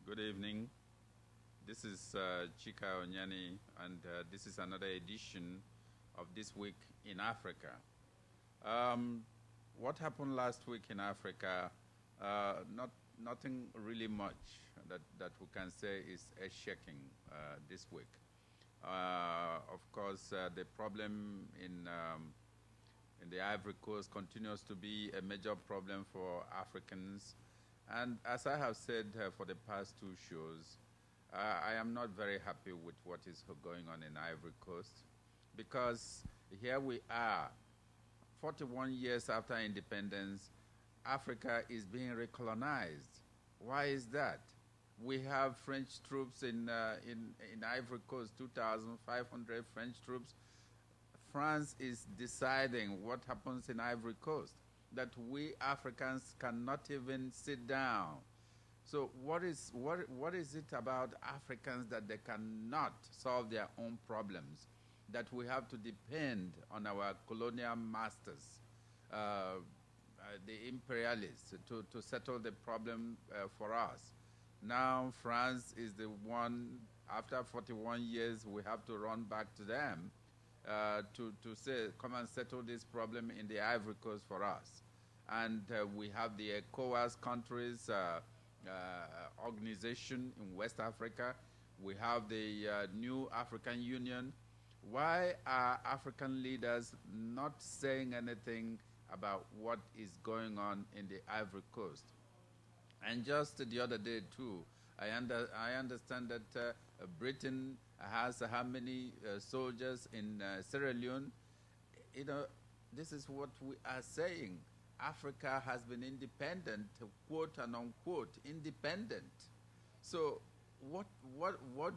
Good evening. This is Chika Onyeni, and this is another edition of This Week in Africa. What happened last week in Africa? Nothing really much that we can say is earth-shaking this week. Of course, the problem in the Ivory Coast continues to be a major problem for Africans. And as I have said for the past two shows, I am not very happy with what is going on in Ivory Coast, because here we are, 41 years after independence, Africa is being recolonized. Why is that? We have French troops in Ivory Coast, 2,500 French troops. France is deciding what happens in Ivory Coast, that we Africans cannot even sit down. So what is it about Africans that they cannot solve their own problems, that we have to depend on our colonial masters, the imperialists, to settle the problem for us? Now France is the one, after 41 years, we have to run back to them to say, come and settle this problem in the Ivory Coast for us. And we have the ECOWAS countries organization in West Africa. We have the new African Union. Why are African leaders not saying anything about what is going on in the Ivory Coast? And just the other day too, I understand that Britain has how many soldiers in Sierra Leone. You know, this is what we are saying. Africa has been independent, quote and unquote, independent. So what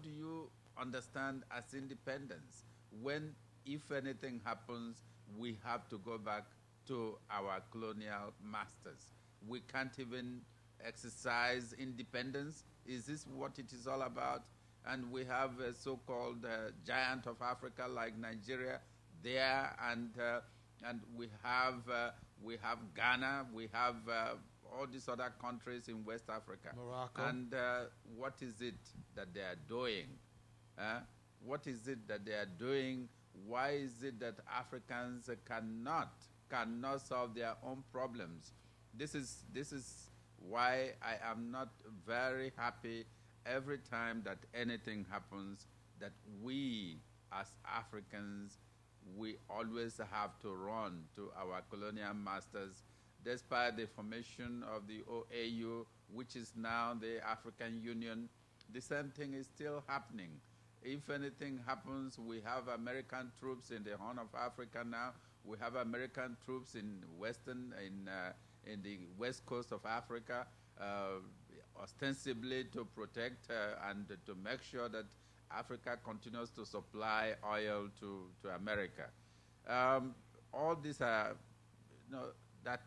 do you understand as independence when, if anything happens, we have to go back to our colonial masters? We can't even exercise independence. Is this what it is all about? And we have a so-called giant of Africa like Nigeria there, and we have Ghana, we have all these other countries in West Africa. Morocco. And what is it that they are doing? What is it that they are doing? Why is it that Africans cannot solve their own problems? This is why I am not very happy every time that anything happens, that we as Africans, we always have to run to our colonial masters, despite the formation of the OAU, which is now the African Union. The same thing is still happening. If anything happens, we have American troops in the Horn of Africa now. We have American troops in the west coast of Africa, ostensibly to protect and to make sure that Africa continues to supply oil to America. All these are, you know, that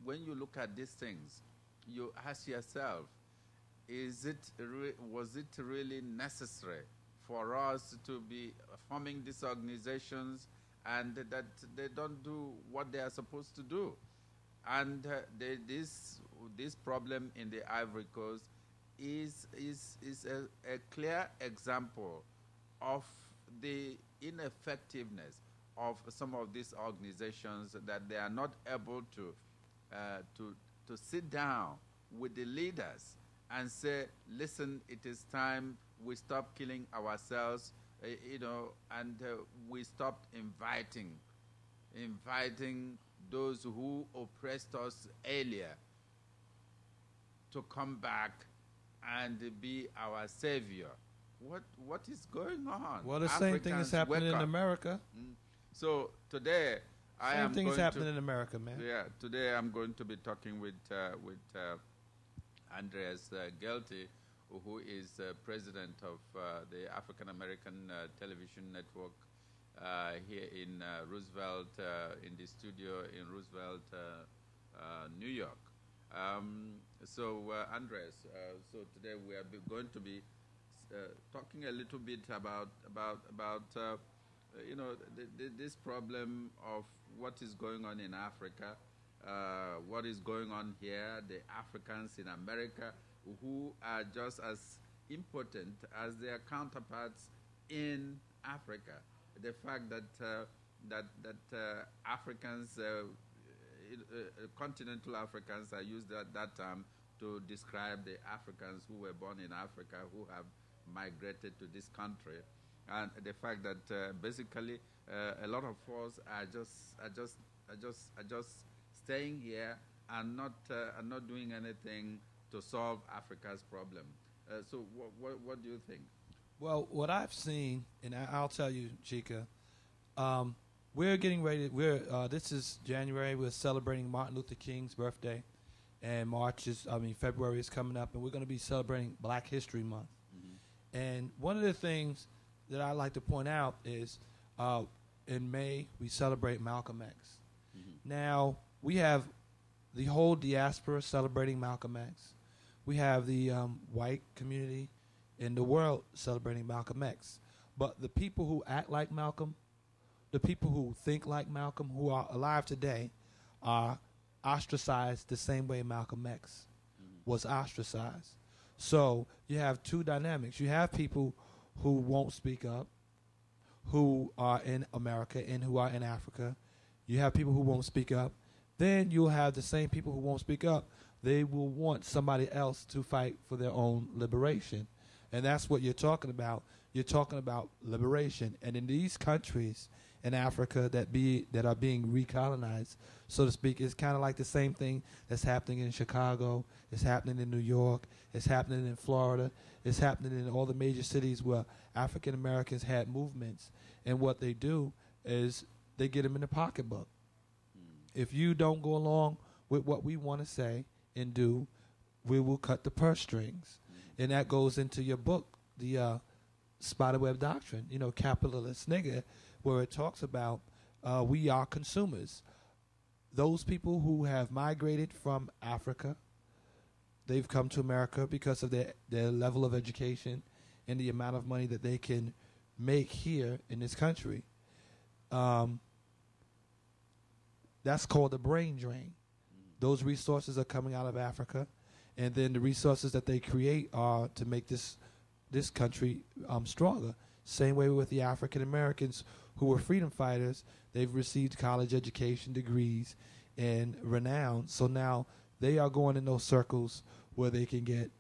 when you look at these things, you ask yourself, was it really necessary for us to be forming these organizations and that they don't do what they are supposed to do? And this problem in the Ivory Coast is a clear example of the ineffectiveness of some of these organizations, that they are not able to sit down with the leaders and say, listen, it is time we stop killing ourselves, you know, and we stopped inviting those who oppressed us earlier to come back and be our savior. What is going on? Well, the same thing is happening in America. So today, same thing is happening in America, man. Yeah, today I'm going to be talking with Andreas Gelti, who is president of the African American Television Network here in Roosevelt, in the studio in Roosevelt, New York. So, Andres, so today we are going to be talking a little bit about this problem of what is going on in Africa, what is going on here, the Africans in America who are just as important as their counterparts in Africa. The fact that Africans, continental Africans, I used that term to describe the Africans who were born in Africa, who have migrated to this country, and the fact that basically a lot of us are just staying here and not doing anything to solve Africa's problem. So what do you think? Well, what I've seen, and I'll tell you, Chika, we're getting ready. This is January. We're celebrating Martin Luther King's birthday, and February is coming up, and we're going to be celebrating Black History Month. Mm-hmm. And one of the things that I like to point out is in May we celebrate Malcolm X. Mm-hmm. Now we have the whole diaspora celebrating Malcolm X. We have the white community in the world celebrating Malcolm X. But the people who act like Malcolm, the people who think like Malcolm, who are alive today, are ostracized the same way Malcolm X was ostracized. So you have two dynamics. You have people who won't speak up, who are in America and who are in Africa. You have people who won't speak up. Then you'll have the same people who won't speak up. They will want somebody else to fight for their own liberation. And that's what you're talking about. You're talking about liberation. And in these countries in Africa that are being recolonized, so to speak, it's kind of like the same thing that's happening in Chicago. It's happening in New York. It's happening in Florida. It's happening in all the major cities where African Americans had movements. And what they do is they get them in the pocketbook. If you don't go along with what we want to say and do, we will cut the purse strings. And that goes into your book, the Spiderweb Doctrine, Capitalist Nigger, where it talks about we are consumers. Those people who have migrated from Africa, they've come to America because of their level of education and the amount of money that they can make here in this country. That's called a brain drain. Those resources are coming out of Africa, and then the resources that they create are to make this country stronger. Same way with the African Americans who were freedom fighters. They've received college education, degrees, and renown. So now they are going in those circles where they can get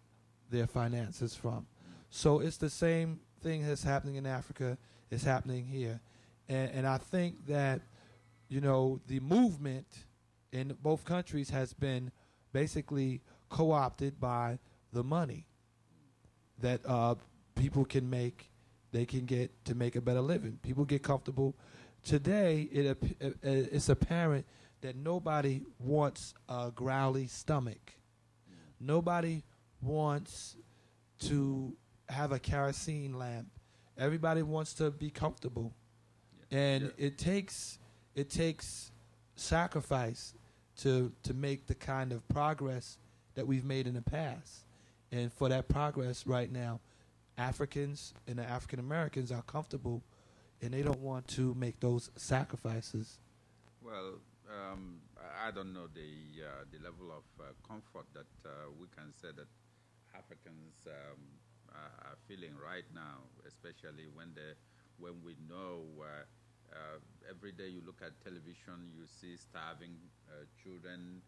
their finances from. So it's the same thing that's happening in Africa is happening here. And I think that, the movement in both countries has been basically co-opted by the money that people can make. They can get to make a better living. People get comfortable. Today, it's apparent that nobody wants a growly stomach. Nobody wants to have a kerosene lamp. Everybody wants to be comfortable. Yeah. And it takes sacrifice to make the kind of progress that we've made in the past. And for that progress right now, Africans and the African Americans are comfortable, and they don't want to make those sacrifices. Well, I don't know the level of comfort that we can say that Africans are feeling right now, especially when we know every day you look at television, you see starving children.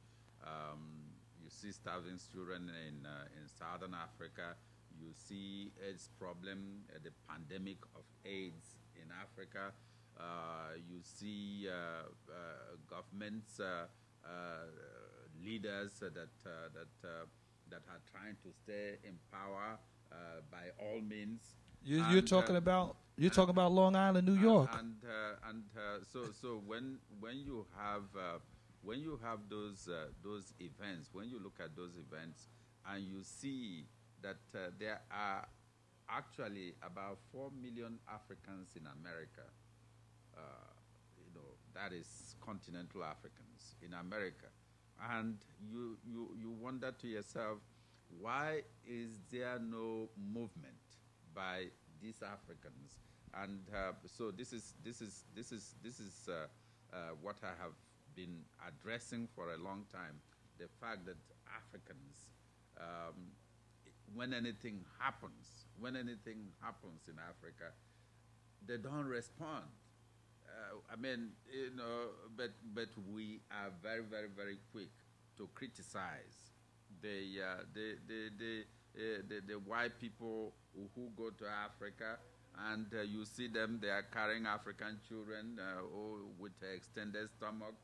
You see starving children in Southern Africa. You see AIDS problem, the pandemic of AIDS in Africa. You see governments, leaders that are trying to stay in power by all means. You're talking about Long Island, New York. So when you have those events, when you look at those events, and you see that there are actually about 4 million Africans in America. That is continental Africans in America. and you wonder to yourself, why is there no movement by these Africans? And so this is what I have been addressing for a long time: the fact that Africans, um, when anything happens in Africa, they don't respond. I mean, but we are very, very, very quick to criticize the white people who go to Africa, and you see them, they are carrying African children with extended stomach.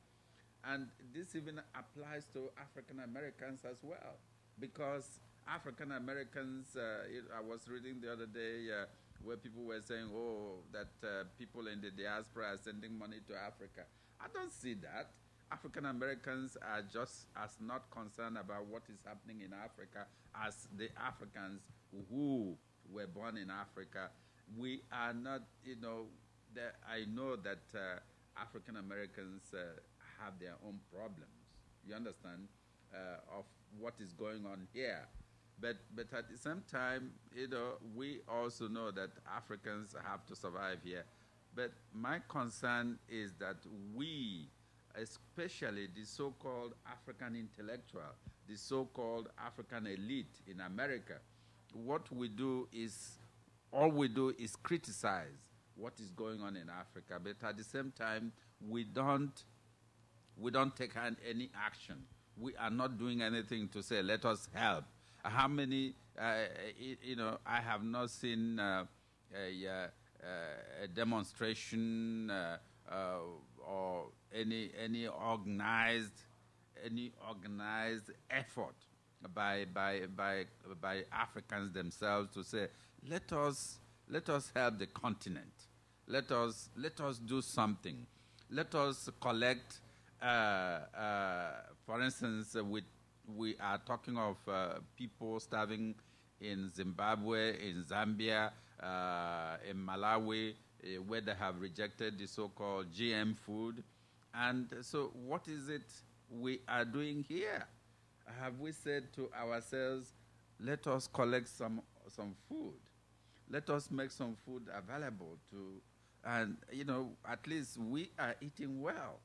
And this even applies to African Americans as well, because African Americans, I was reading the other day where people were saying, oh, that people in the diaspora are sending money to Africa. I don't see that. African Americans are just as not concerned about what is happening in Africa as the Africans who were born in Africa. We are not, I know that African Americans have their own problems, you understand, of what is going on here. But at the same time, we also know that Africans have to survive here. But my concern is that we, especially the so-called African intellectual, the so-called African elite in America, all we do is criticize what is going on in Africa. But at the same time, we don't take any action. We are not doing anything to say, let us help. How many, I have not seen a demonstration or any organized effort by Africans themselves to say, let us help the continent. Let us do something. Let us collect. For instance, we are talking of people starving in Zimbabwe, in Zambia, in Malawi, where they have rejected the so-called GM food. And so what is it we are doing here? Have we said to ourselves, let us collect some food. Let us make some food available to, and at least we are eating well.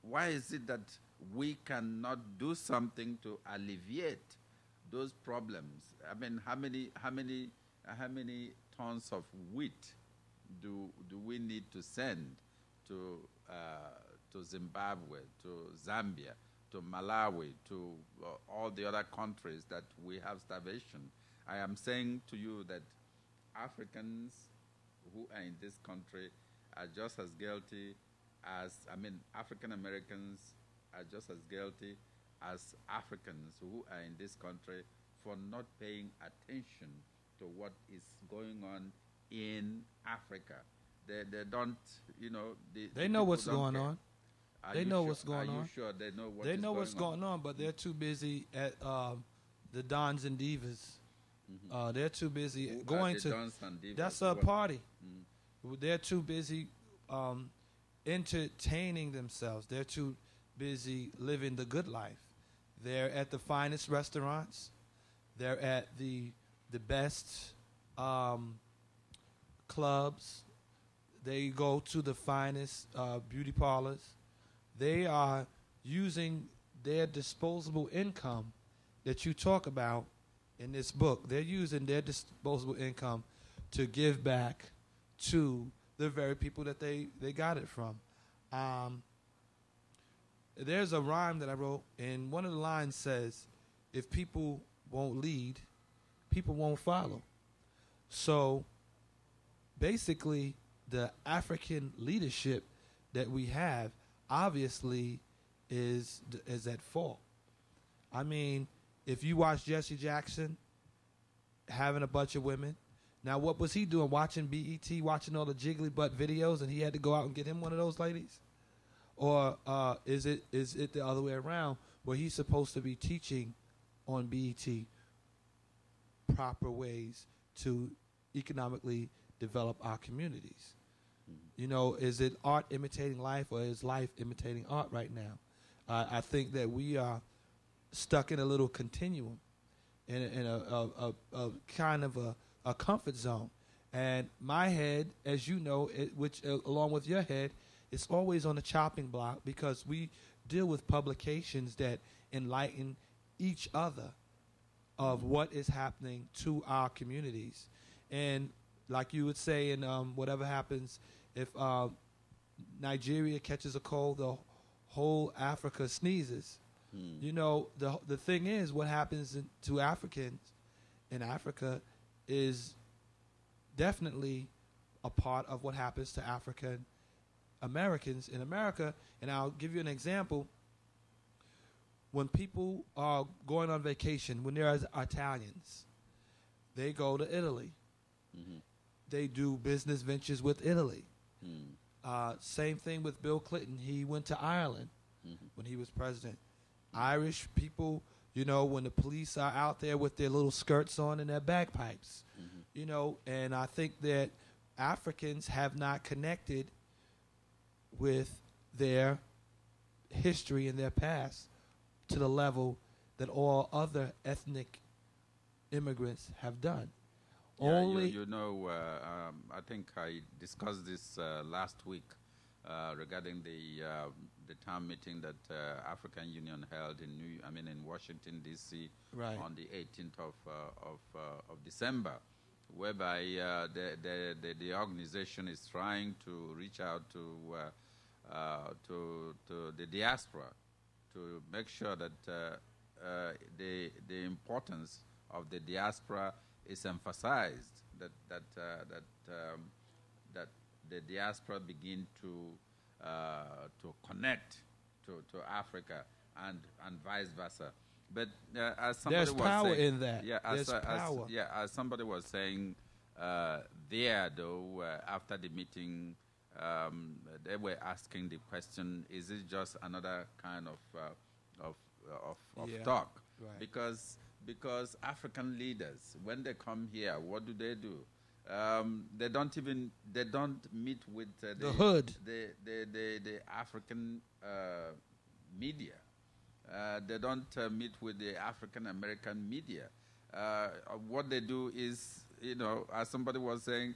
Why is it that we cannot do something to alleviate those problems? I mean, how many tons of wheat do we need to send to Zimbabwe, to Zambia, to Malawi, to all the other countries that we have starvation? I am saying to you that Africans who are in this country are just as guilty African Americans are just as guilty as Africans who are in this country for not paying attention to what is going on in Africa. They don't, they know what's going on. They know what's going on. Are you sure they know what They know what's going on, but they're too busy at the Dons and Divas. Mm-hmm. They're too busy going to. That's a party. Mm-hmm. They're too busy entertaining themselves. They're too busy living the good life. They're at the finest restaurants. They're at the best clubs. They go to the finest beauty parlors. They are using their disposable income that you talk about in this book. They're using their disposable income to give back to the very people that they got it from. There's a rhyme that I wrote, and one of the lines says, if people won't lead, people won't follow. So basically, the African leadership that we have obviously is at fault. I mean, if you watch Jesse Jackson having a bunch of women, now what was he doing? Watching BET, watching all the jiggly butt videos, and he had to go out and get him one of those ladies? Or is it the other way around, where he's supposed to be teaching on BET proper ways to economically develop our communities? Mm-hmm. Is it art imitating life, or is life imitating art right now? I think that we are stuck in a little continuum, in a kind of a comfort zone. And my head, as you know, which along with your head, it's always on the chopping block because we deal with publications that enlighten each other of what is happening to our communities. And like you would say in whatever happens, if Nigeria catches a cold, the whole Africa sneezes. You know, the thing is, what happens to Africans in Africa is definitely a part of what happens to African Americans in America. And I'll give you an example. When people are going on vacation, when they're Italians, they go to Italy. Mm-hmm. They do business ventures with Italy. Same thing with Bill Clinton. He went to Ireland when he was president. Irish people, you know, when the police are out there with their little skirts on and their bagpipes, you know, and I think that Africans have not connected with their history and their past to the level that all other ethnic immigrants have done. Yeah, Only you know, I think I discussed this last week regarding the town meeting that African Union held in Washington D.C. Right. on the 18th of December, whereby the organization is trying to reach out to the diaspora to make sure that the importance of the diaspora is emphasized, that the diaspora begin to connect to Africa and vice versa. But as somebody there's was power saying, in that. Yeah, There's power. as somebody was saying there, though, after the meeting, they were asking the question: is it just another kind of talk? Right. Because African leaders, when they come here, what do? They don't meet with the hood, the African media. They don't meet with the African American media. What they do is, you know, as somebody was saying,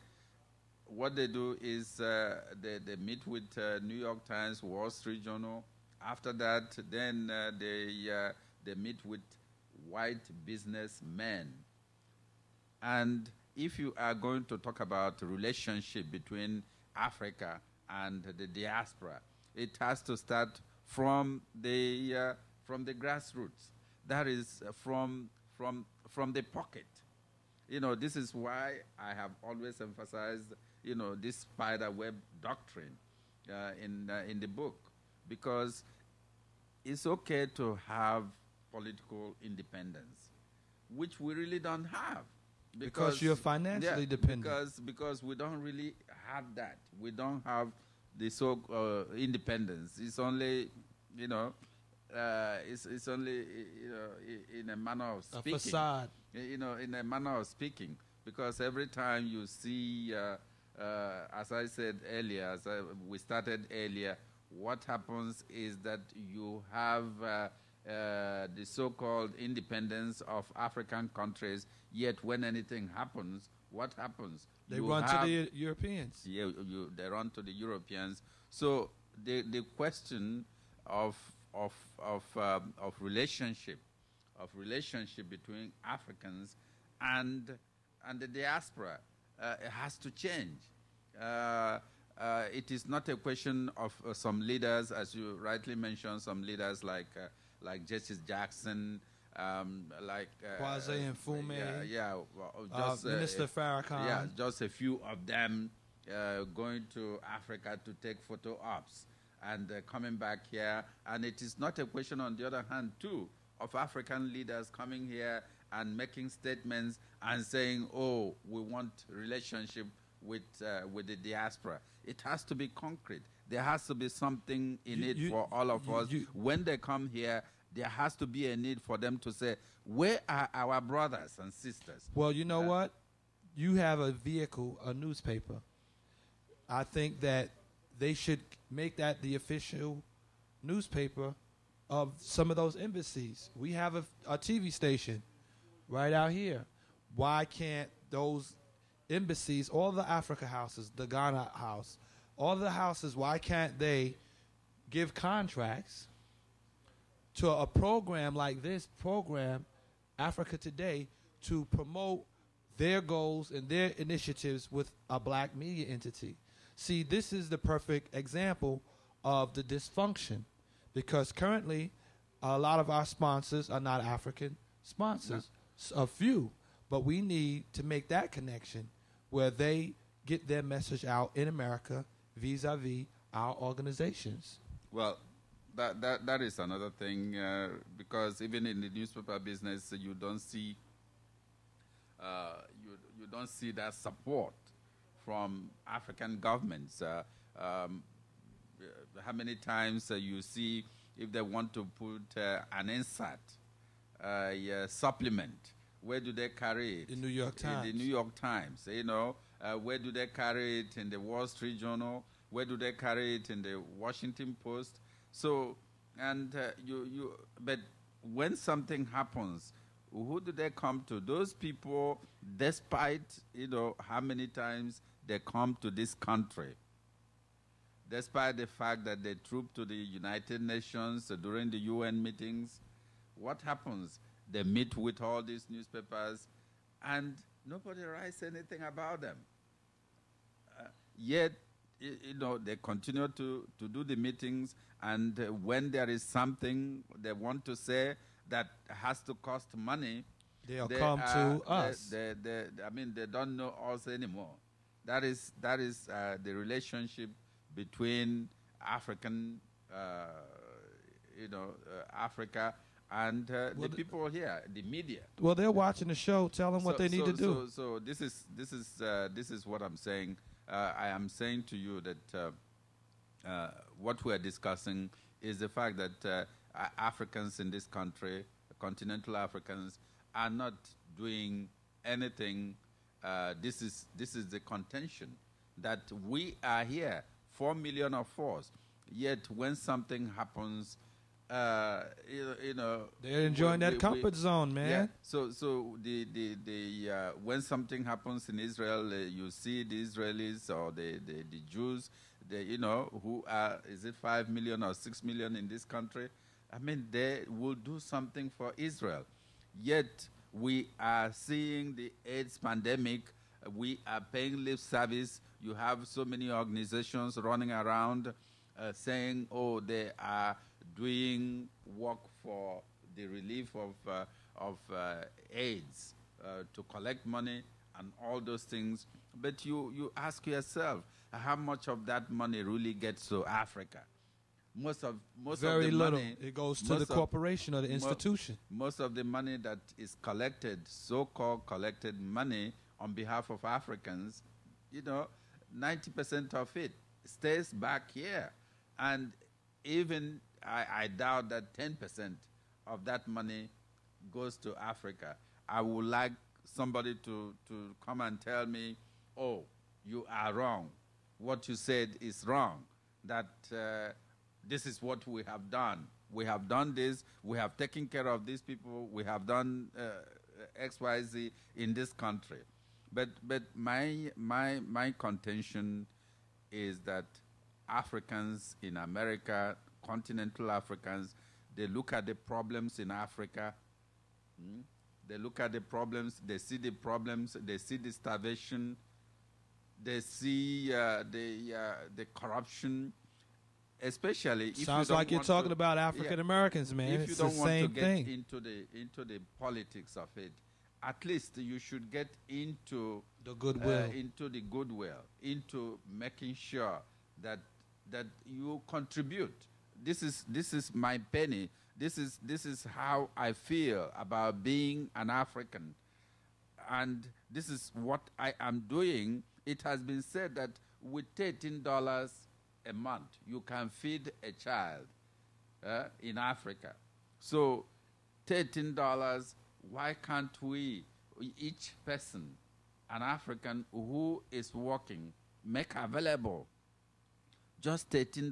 what they do is they meet with New York Times, Wall Street Journal. After that, then they meet with white businessmen. And if you are going to talk about the relationship between Africa and the diaspora, it has to start from the grassroots. That is from the pocket. You know, this is why I have always emphasized, you know, this spider web doctrine in the book, because it's okay to have political independence, which we really don't have. Because you're financially dependent. Because we don't really have that. We don't have the independence. It's only, you know, it's only, you know, in a manner of speaking. A facade. You know, in a manner of speaking. Because every time you see, as I said earlier, we started earlier, what happens is that you have the so-called independence of African countries, yet when anything happens, what happens? They run to the Europeans. Yeah, they run to the Europeans. So the question of relationship between Africans and the diaspora has to change. It is not a question of some leaders, as you rightly mentioned, some leaders like Justice Jackson, like Kwame and Fume, just Minister Farrakhan. Yeah, just a few of them going to Africa to take photo ops and coming back here. And it is not a question, on the other hand, too, of African leaders coming here and making statements and saying, "Oh, we want relationship with the diaspora." It has to be concrete. There has to be something in it for all of us. When they come here, there has to be a need for them to say, where are our brothers and sisters? Well, you know what? You have a vehicle, a newspaper. I think that they should make that the official newspaper of some of those embassies. We have a TV station right out here. Why can't those embassies, all the Africa houses, the Ghana house, all the houses, why can't they give contracts to a program like this program, Africa Today, to promote their goals and their initiatives with a black media entity? See, this is the perfect example of the dysfunction, because currently a lot of our sponsors are not African sponsors, a few, but we need to make that connection where they get their message out in America vis-a-vis our organizations. Well, that is another thing, because even in the newspaper business, you don't see you don't see that support from African governments. How many times you see if they want to put an insert, a supplement, where do they carry it? The New York Times. In the New York Times, you know. Where do they carry it in the Wall Street Journal? Where do they carry it in the Washington Post? So, and but when something happens, who do they come to? Those people, despite, you know, how many times they come to this country, despite the fact that they troop to the United Nations during the UN meetings, what happens? They meet with all these newspapers, and nobody writes anything about them. Yet, you know, they continue to do the meetings, and when there is something they want to say that has to cost money, they'll come to us. I mean, they don't know us anymore. That is the relationship between African, Africa and the people here, the media. Well, they're watching the show. Tell them what they need to do. So this is what I'm saying. I am saying to you that what we are discussing is the fact that Africans in this country, continental Africans, are not doing anything. This is the contention, that we are here, 4 million of us. Yet when something happens, they're enjoying that comfort zone, man. Yeah. So the when something happens in Israel, you see the Israelis or the Jews, who are, is it 5 million or 6 million in this country? I mean, they will do something for Israel. Yet we are seeing the AIDS pandemic. We are paying lip service. You have so many organizations running around saying, oh, they are doing work for the relief of AIDS, to collect money and all those things. But you ask yourself, how much of that money really gets to Africa? Most of very the little. money, it goes to the corporation or the institution. Most of the money that is collected, so-called collected money on behalf of Africans, 90% of it stays back here. And even I doubt that 10% of that money goes to Africa. I would like somebody to come and tell me, oh, you are wrong. What you said is wrong. That this is what we have done. We have done this. We have taken care of these people. We have done X, Y, Z in this country. But my contention is that Africans in America, continental Africans, they look at the problems in Africa. They look at the problems. They see the problems. They see the starvation. They see the corruption. Especially if sounds you don't like you're talking about African Americans, man. If you don't want to get into the politics of it, at least you should get into the goodwill, into making sure that you contribute. This is my penny. This is how I feel about being an African, and this is what I am doing. It has been said that with $13 a month, you can feed a child in Africa. So $13, why can't we, each person, an African who is working, make available just $13?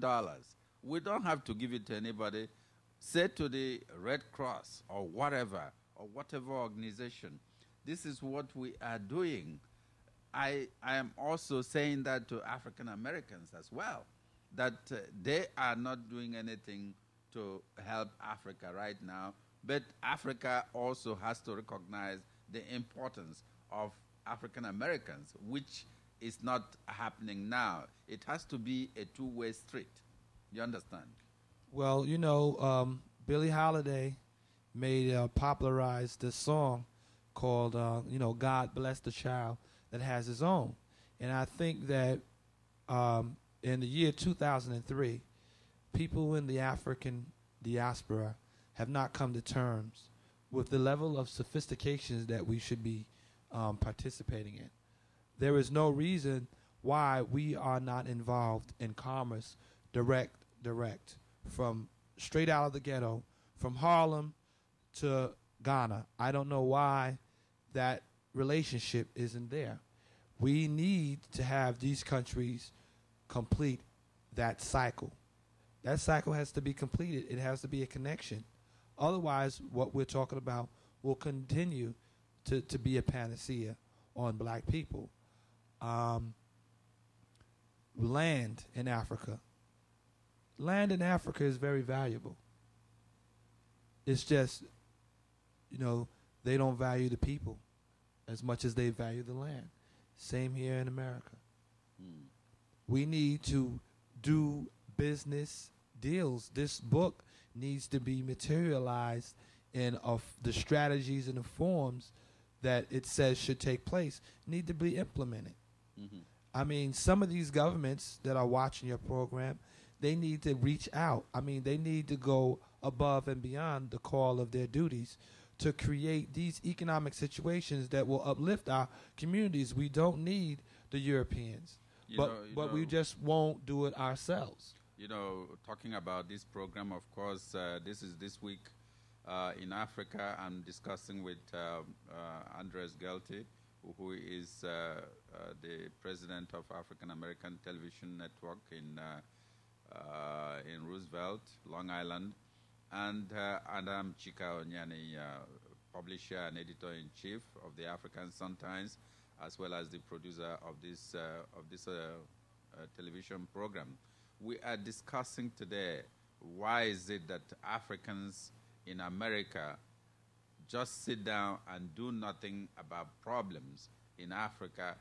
We don't have to give it to anybody. Say to the Red Cross or whatever organization, this is what we are doing. I am also saying that to African Americans as well, that they are not doing anything to help Africa right now, but Africa also has to recognize the importance of African Americans, which is not happening now. It has to be a two-way street. You understand? Well, Billie Holiday popularized this song called, God Bless the Child that has his own. And I think that in the year 2003, people in the African diaspora have not come to terms with the level of sophistication that we should be participating in. There is no reason why we are not involved in commerce direct, from straight out of the ghetto, from Harlem to Ghana. I don't know why that relationship isn't there. We need to have these countries complete that cycle. That cycle has to be completed. It has to be a connection. Otherwise, what we're talking about will continue to be a panacea on black people. Land in Africa. Land in Africa is very valuable. It's just, they don't value the people as much as they value the land. Same here in America. We need to do business deals. This book needs to be materialized in the strategies and the forms that it says should take place need to be implemented. Mm-hmm. I mean, some of these governments that are watching your program, they need to reach out. I mean, they need to go above and beyond the call of their duties to create these economic situations that will uplift our communities. We don't need the Europeans, but we just won't do it ourselves. Talking about this program, of course, this is this week in Africa. I'm discussing with Andres Gelti, who is the president of African American Television Network in Roosevelt, Long Island, and I'm Chika Onyeni, publisher and editor-in-chief of the African Sun-Times, as well as the producer of this television program. We are discussing today why is it that Africans in America just sit down and do nothing about problems in Africa.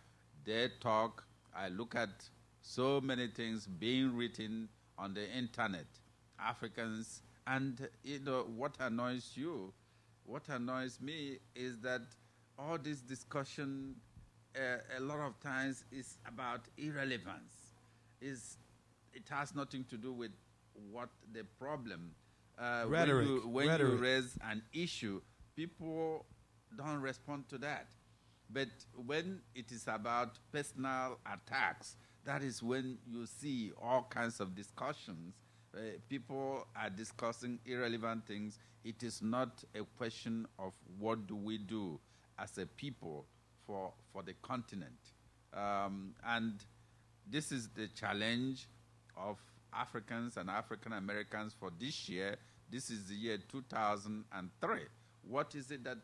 They talk. I look at so many things being written on the internet. Africans, and what annoys you, what annoys me is that all this discussion a lot of times is about irrelevance. It has nothing to do with what the problem. Rhetoric. When you raise an issue, people don't respond to that. But when it is about personal attacks, that is when you see all kinds of discussions. People are discussing irrelevant things. It is not a question of what do we do as a people for the continent. And this is the challenge of Africans and African Americans for this year. This is the year 2003. What is it that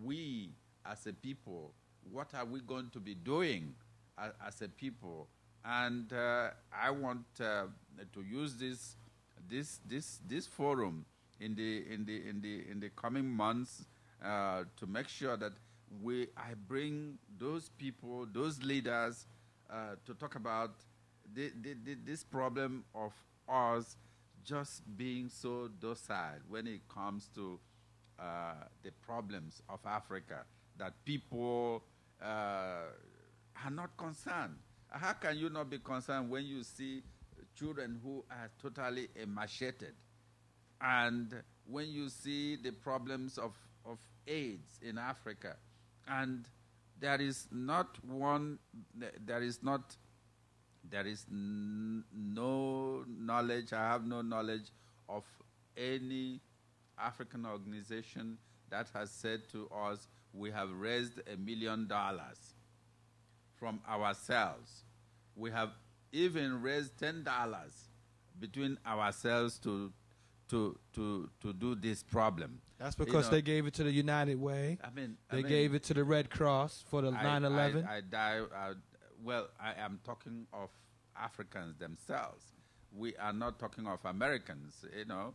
we as a people, what are we going to be doing as a people? And I want to use this forum in the coming months to make sure that I bring those people, those leaders, to talk about this problem of us just being so docile when it comes to the problems of Africa, that people are not concerned. How can you not be concerned when you see children who are totally emaciated, and when you see the problems of AIDS in Africa, and there is no knowledge, I have no knowledge of any African organization that has said to us, we have raised $1 million from ourselves. We have even raised $10 between ourselves to to do this problem. That's because they gave it to the United Way. They gave it to the Red Cross for the 9/11. Well, I am talking of Africans themselves. We are not talking of Americans. I'm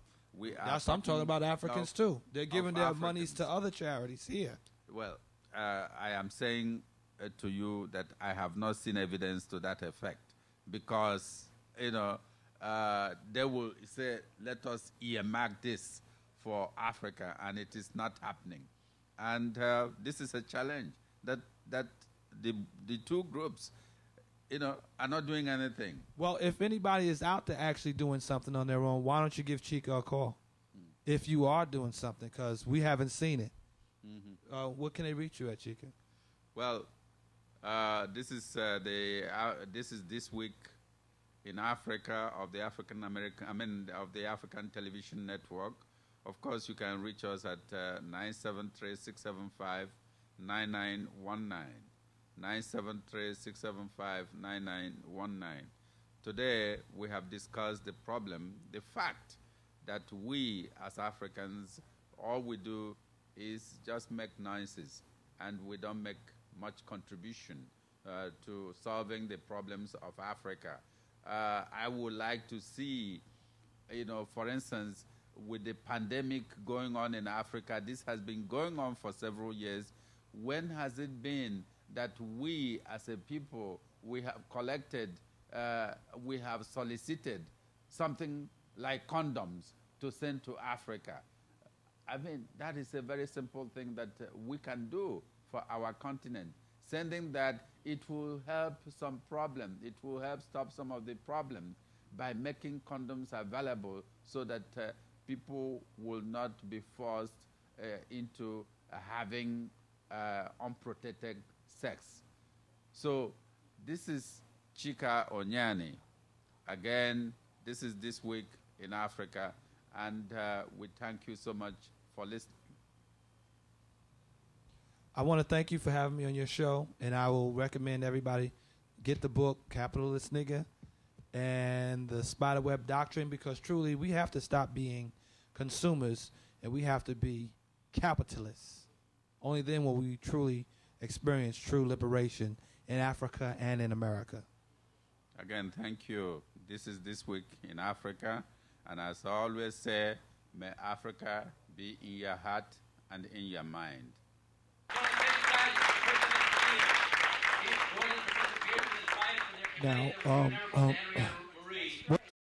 talking about Africans too. They're giving their monies to other charities here. Well, I am saying to you that I have not seen evidence to that effect, because they will say, let us earmark this for Africa, and it is not happening. And this is a challenge that the two groups, are not doing anything. Well, if anybody is out there actually doing something on their own, why don't you give Chika a call? If you are doing something, because we haven't seen it. Mm-hmm. What can they reach you at, Chika? Well, this is this week in Africa of the of the African Television Network. Of course, you can reach us at 973-675-9919. 973-675-9919. Today, we have discussed the problem, the fact that we as Africans, all we do is just make noises, and we don't make much contribution to solving the problems of Africa. I would like to see, for instance, with the pandemic going on in Africa, this has been going on for several years. When has it been that we as a people, we have collected, we have solicited something like condoms to send to Africa? That is a very simple thing that we can do for our continent. Sending that, it will help some problem. It will help stop some of the problems by making condoms available, so that people will not be forced into having unprotected sex. So this is Chika Onyeni. Again, this is This Week in Africa, and we thank you so much for listening. I want to thank you for having me on your show, and I will recommend everybody get the book, Capitalist Nigga, and the Spiderweb Doctrine, because truly we have to stop being consumers, and we have to be capitalists. Only then will we truly experience true liberation in Africa and in America. Again, thank you. This is This Week in Africa, and as I always say, may Africa be in your heart and in your mind. Now,